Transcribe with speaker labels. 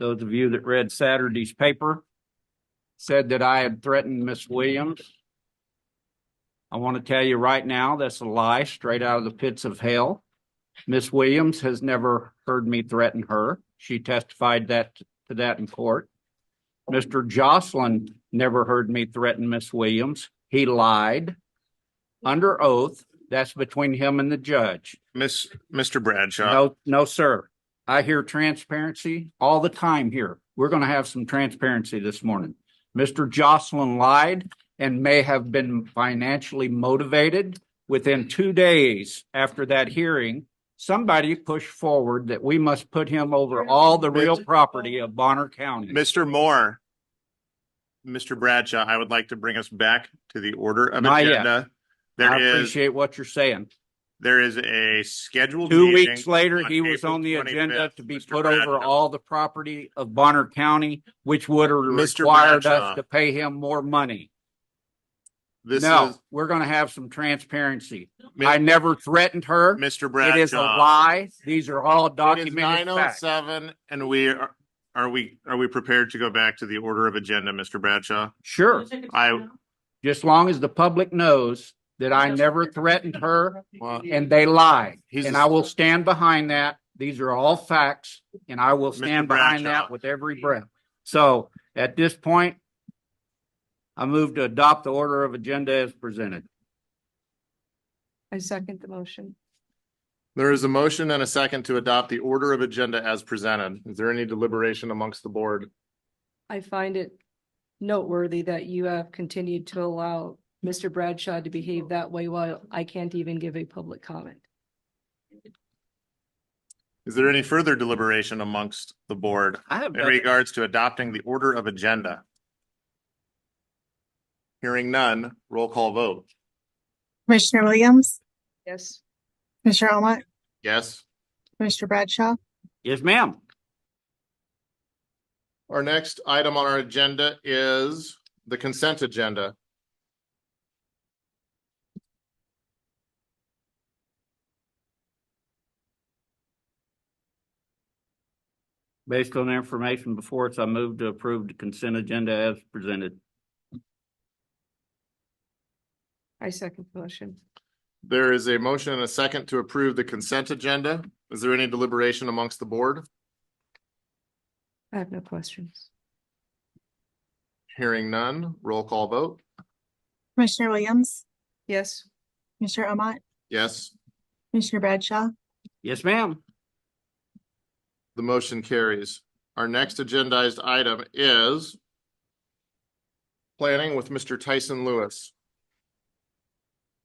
Speaker 1: those of you that read Saturday's paper, said that I had threatened Miss Williams. I want to tell you right now, that's a lie straight out of the pits of hell. Miss Williams has never heard me threaten her. She testified to that in court. Mr. Joslen never heard me threaten Miss Williams. He lied under oath. That's between him and the judge.
Speaker 2: Mr. Bradshaw.
Speaker 1: No, sir. I hear transparency all the time here. We're going to have some transparency this morning. Mr. Joslen lied and may have been financially motivated. Within 2 days after that hearing, somebody pushed forward that we must put him over all the real property of Bonner County.
Speaker 2: Mr. Moore, Mr. Bradshaw, I would like to bring us back to the order of
Speaker 1: Not
Speaker 2: agenda.
Speaker 1: Yet. I appreciate what you're saying.
Speaker 2: There is a scheduled
Speaker 1: 2
Speaker 2: meeting
Speaker 1: weeks later, he was
Speaker 2: April
Speaker 1: on the
Speaker 2: 25th.
Speaker 1: agenda to be
Speaker 2: Mr.
Speaker 1: put
Speaker 2: Bradshaw.
Speaker 1: over all the property of Bonner County, which would have
Speaker 2: Mr.
Speaker 1: required
Speaker 2: Bradshaw.
Speaker 1: us to pay him more money.
Speaker 2: We're
Speaker 1: going to have some transparency.
Speaker 2: Mi-
Speaker 1: I never threatened her.
Speaker 2: Mr. Bradshaw.
Speaker 1: It is a lie. These are all
Speaker 2: It is
Speaker 1: documented facts.
Speaker 2: 9:07, and are we prepared to go back to the order of agenda, Mr. Bradshaw?
Speaker 1: Sure. Just long as the public knows that I never threatened her and they lied. And I will stand behind that. These are all facts, and I will stand behind that with every breath. So at this point, I move to adopt the order of agenda as presented.
Speaker 3: I second the motion.
Speaker 2: There is a motion and a second to adopt the order of agenda as presented. Is there any deliberation amongst the board?
Speaker 3: I find it noteworthy that you have continued to allow Mr. Bradshaw to behave that way while I can't even give a public comment.
Speaker 2: Is there any further deliberation amongst the board
Speaker 1: I have
Speaker 2: in regards to adopting the order of agenda? Hearing none, roll call vote.
Speaker 4: Commissioner Williams,
Speaker 3: Yes.
Speaker 4: Commissioner Omodt,
Speaker 2: Yes.
Speaker 4: Commissioner Bradshaw,
Speaker 1: Yes, ma'am.
Speaker 2: Our next item on our agenda is the consent agenda.
Speaker 1: Based on the information before us, I move to approve the consent agenda as presented.
Speaker 3: I second the motion.
Speaker 2: There is a motion and a second to approve the consent agenda. Is there any deliberation amongst the board?
Speaker 3: I have no questions.
Speaker 2: Hearing none, roll call vote.
Speaker 4: Commissioner Williams,
Speaker 3: Yes.
Speaker 4: Commissioner Omodt,
Speaker 2: Yes,
Speaker 4: Commissioner Bradshaw,
Speaker 1: Yes, ma'am.
Speaker 2: the motion carries. Our next agendized item is planning with Mr. Tyson Lewis.